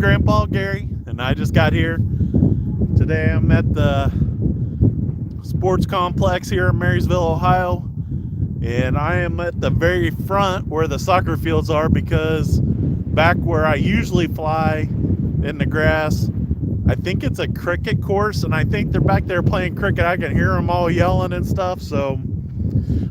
Grandpa Gary, and I just got here. Today I'm at the sports complex here in Marysville, Ohio, and I am at the very front where the soccer fields are, because back where I usually fly in the grass, I think it's a cricket course, and I think they're back there playing cricket. I can hear them all yelling and stuff, so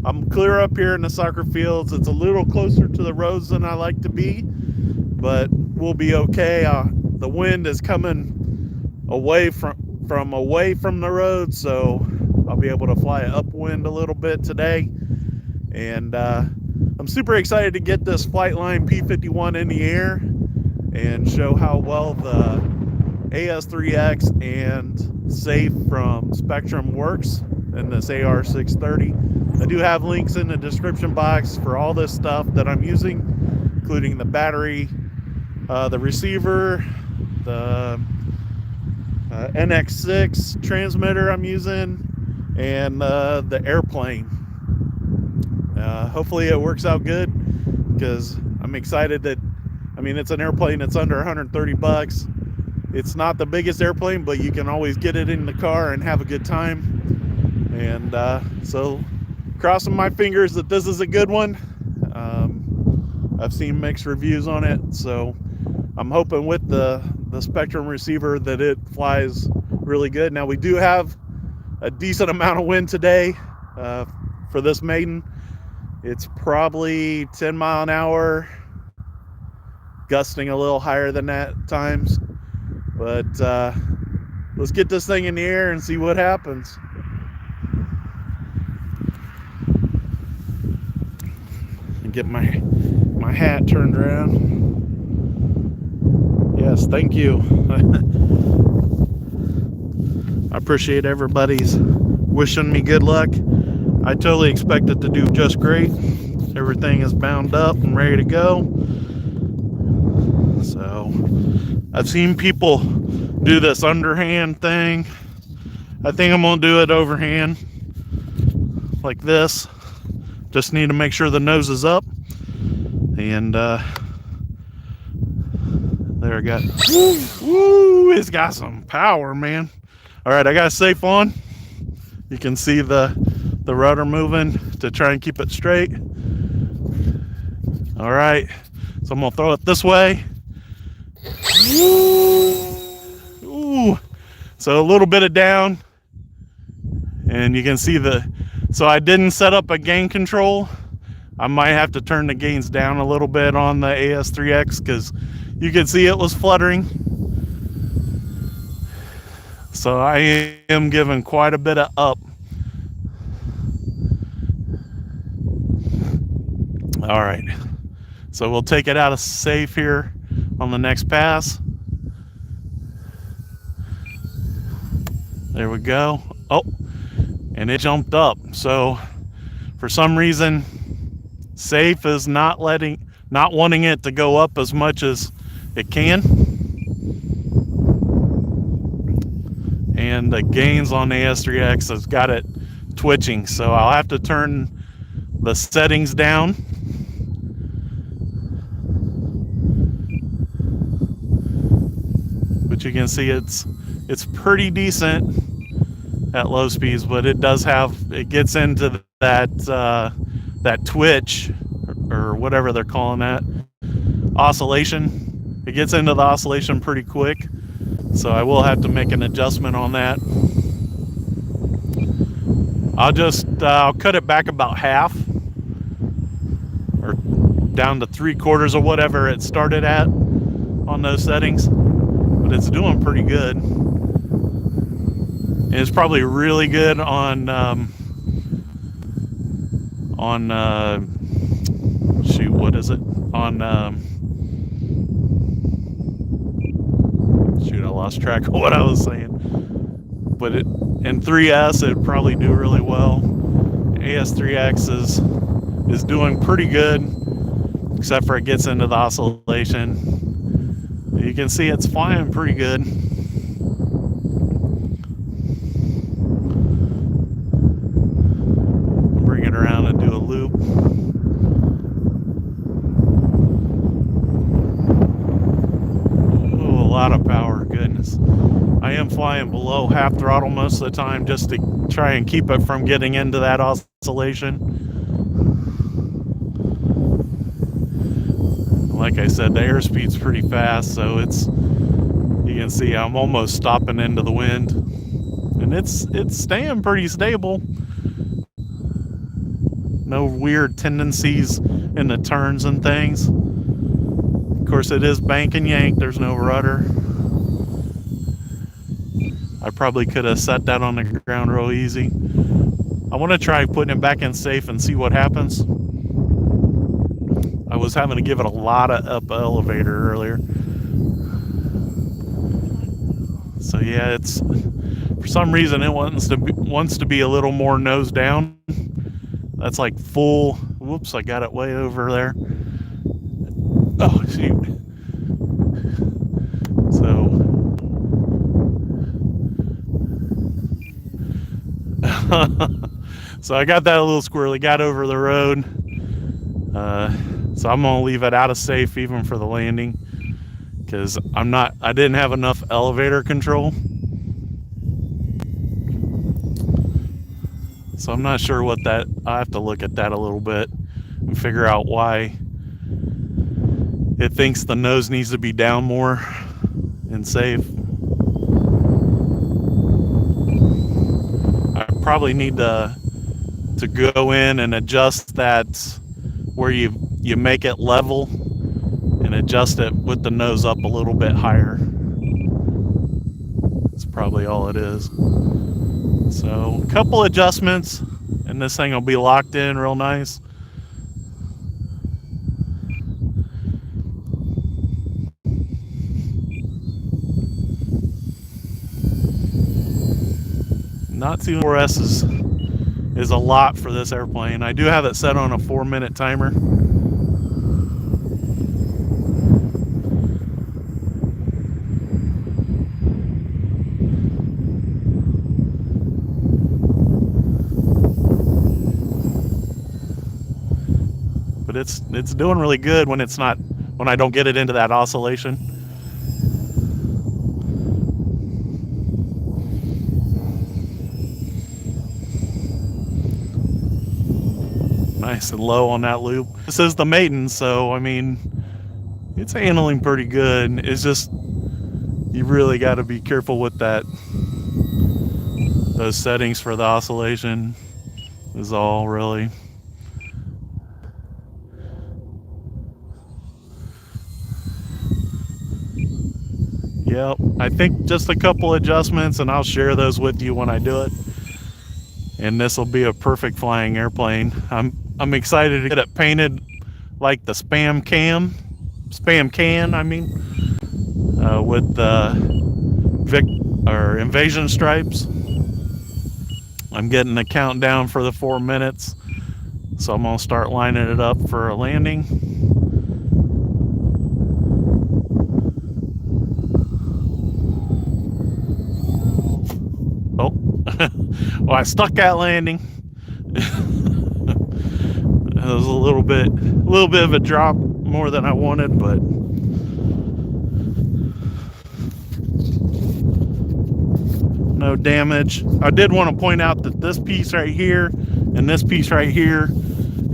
I'm clear up here in the soccer fields. It's a little closer to the roads than I like to be, but we'll be okay. The wind is coming away from the road, so I'll be able to fly upwind a little bit today. And I'm super excited to get this FlightLine P-51 in the air and show how well the AS3X and Safe from Spectrum works in this AR630. I do have links in the description box for all this stuff that I'm using, including the battery, the receiver, the NX6 transmitter I'm using, and the airplane. Hopefully it works out good, because I'm excited that, I mean, it's an airplane that's under 130 bucks. It's not the biggest airplane, but you can always get it in the car and have a good time. And so crossing my fingers that this is a good one. I've seen mixed reviews on it, so I'm hoping with the Spectrum receiver that it flies really good. Now, we do have a decent amount of wind today for this maiden. It's probably 10 mile an hour, gusting a little higher than that at times. But let's get this thing in the air and see what happens. And get my hat turned around. Yes, thank you. I appreciate everybody's wishing me good luck. I totally expect it to do just great. Everything is bound up and ready to go. So I've seen people do this underhand thing. I think I'm gonna do it overhand, like this. Just need to make sure the nose is up. And there I got, woo, it's got some power, man. All right, I got Safe on. You can see the rudder moving to try and keep it straight. All right, so I'm gonna throw it this way. Ooh, so a little bit of down, and you can see so I didn't set up a gain control. I might have to turn the gains down a little bit on the AS3X, because you can see it was fluttering. So I am giving quite a bit of up. All right, so we'll take it out of Safe here on the next pass. There we go. Oh, and it jumped up. So for some reason, Safe is not wanting it to go up as much as it can. And the gains on the AS3X has got it twitching. So I'll have to turn the settings down. But you can see it's pretty decent at low speeds, but it gets into that twitch, or whatever they're calling that, oscillation. It gets into the oscillation pretty quick, so I will have to make an adjustment on that. I'll cut it back about half, or down to 3/4 or whatever it started at on those settings. But it's doing pretty good. And it's probably really good on shoot, what is it? Shoot, I lost track of what I was saying. But in 3S it'd probably do really well. AS3X is doing pretty good, except for it gets into the oscillation. You can see it's flying pretty good. Bring it around and do a loop. I am flying below half throttle most of the time just to try and keep it from getting into that oscillation. Like I said, the airspeed's pretty fast, so you can see I'm almost stopping into the wind, and it's staying pretty stable. No weird tendencies in the turns and things. Of course, it is bank and yank. There's no rudder. I probably could have set that on the ground real easy. I want to try putting it back in safe and see what happens. I was having to give it a lot of up elevator earlier. So yeah, it's for some reason it wants to be a little more nose down. That's like full. Whoops, I got it way over there. Oh shoot. So I got that a little squirrely, got over the road. So I'm gonna leave it out of safe even for the landing, because I didn't have enough elevator control. So I'm not sure what that, I have to look at that a little bit and figure out why it thinks the nose needs to be down more and safe. I probably need to go in and adjust that where you make it level and adjust it with the nose up a little bit higher. That's probably all it is. So a couple adjustments and this thing will be locked in real nice. Not too 4S is a lot for this airplane. I do have it set on a 4-minute timer. But it's doing really good when I don't get it into that oscillation. Nice and low on that loop. This is the maiden, so I mean, it's handling pretty good. It's just, you really got to be careful with those settings for the oscillation is all really. Yep, I think just a couple adjustments and I'll share those with you when I do it. And this will be a perfect flying airplane. I'm excited to get it painted like the spam can, I mean, with the invasion stripes. I'm getting the countdown for the 4 minutes, so I'm gonna start lining it up for a landing. Oh, well, I stuck that landing. It was a little bit of a drop more than I wanted, but no damage. I did want to point out that this piece right here and this piece right here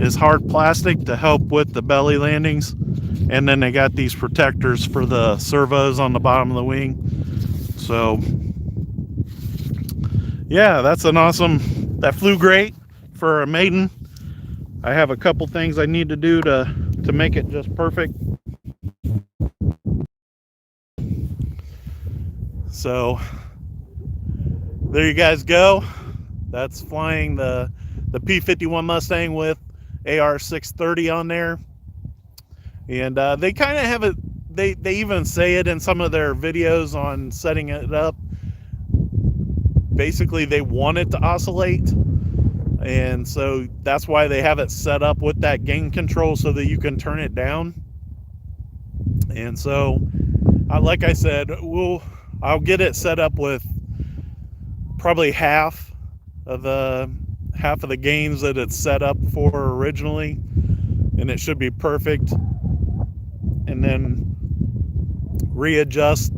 is hard plastic to help with the belly landings, and then they got these protectors for the servos on the bottom of the wing. So yeah, that's an awesome, that flew great for a maiden. I have a couple things I need to do to make it just perfect. So there you guys go. That's flying the P-51 Mustang with AR-630 on there. And they kind of have it, they even say it in some of their videos on setting it up. Basically, they want it to oscillate. And so that's why they have it set up with that gain control so that you can turn it down. And so, like I said, I'll get it set up with probably half of the gains that it's set up for originally, and it should be perfect. And then readjust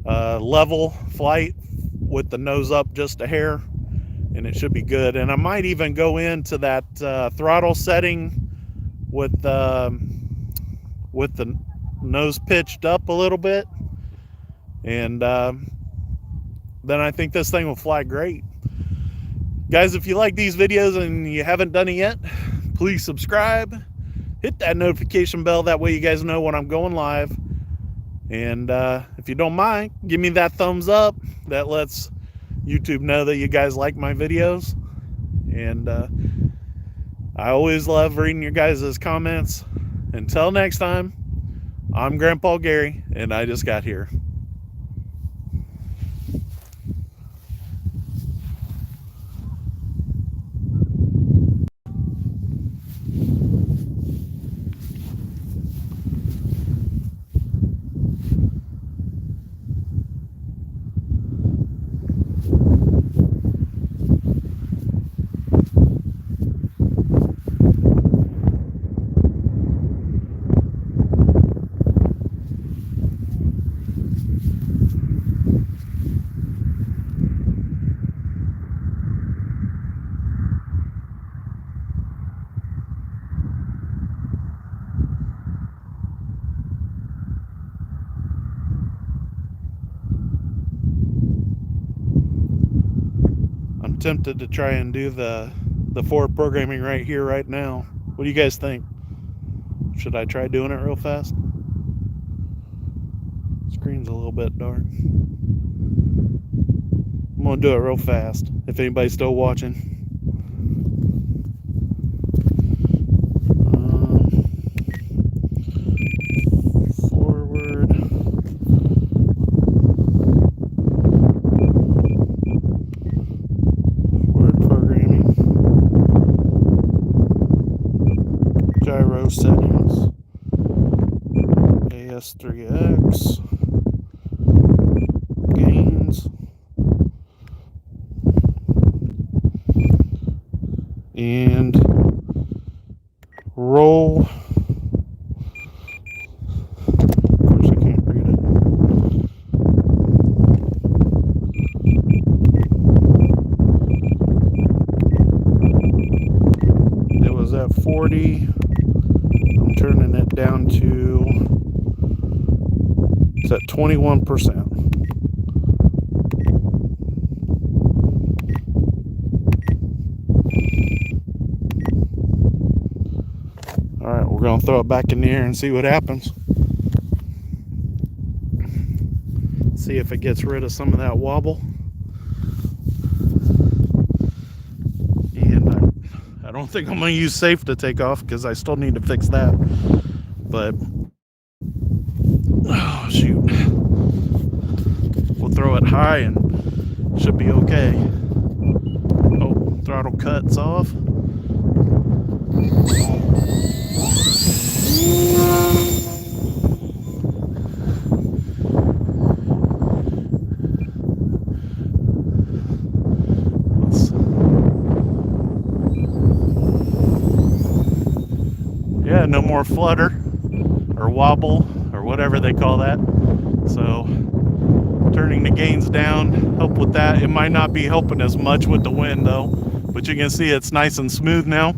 level flight with the nose up just a hair, and it should be good. And I might even go into that throttle setting with the nose pitched up a little bit, and then I think this thing will fly great. Guys, if you like these videos and you haven't done it yet, please subscribe, hit that notification bell, that way you guys know when I'm going live. And if you don't mind, give me that thumbs up. That lets YouTube know that you guys like my videos. And I always love reading your guys' comments. Until next time, I'm Grandpa Gary, and I just got here. Tempted to try and do the forward programming right here, right now. What do you guys think? Should I try doing it real fast? Screen's a little bit dark. I'm gonna do it real fast if anybody's still watching. Forward. Gyro settings, AS3X, gains, and roll. Of course, I can't read it. It was at 40. Turning it down to, it's at 21%. All right, we're gonna throw it back in the air and see what happens. See if it gets rid of some of that wobble. And I don't think I'm gonna use safe to take off because I still need to fix that. But oh shoot, we'll throw it high and should be okay. Oh, throttle cuts off. Yeah, no more flutter or wobble or whatever they call that. So turning the gains down help with that. It might not be helping as much with the wind though, but you can see it's nice and smooth now.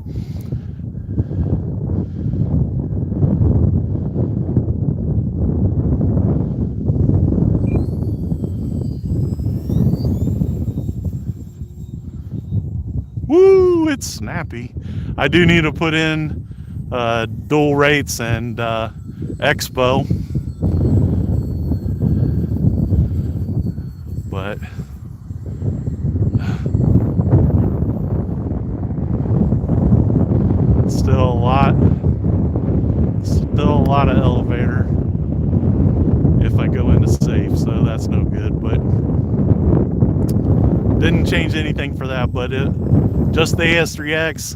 Woo, it's snappy. I do need to put in dual rates and expo, but still a lot of elevator if I go into safe, so that's no good. But didn't change anything for that, but just the AS3X,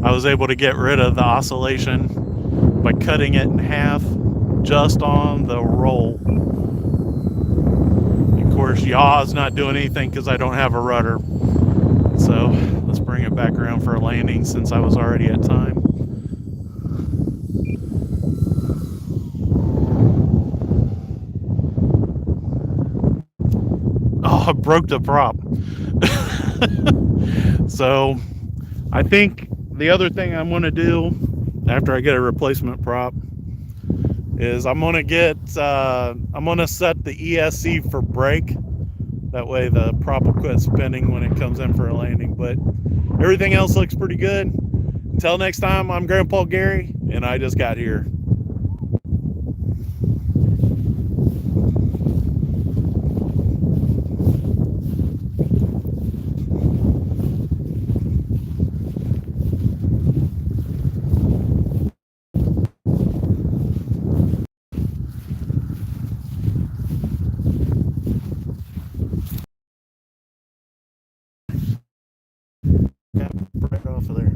I was able to get rid of the oscillation by cutting it in half just on the roll. Of course, yaw is not doing anything because I don't have a rudder. So let's bring it back around for a landing since I was already at time. dog broke the prop. So I think the other thing I'm going to do after I get a replacement prop is I'm going to set the ESC for brake. That way the prop will quit spinning when it comes in for a landing. But everything else looks pretty good. Until next time, I'm Grandpa Gary, and I just got here. Got right off of there.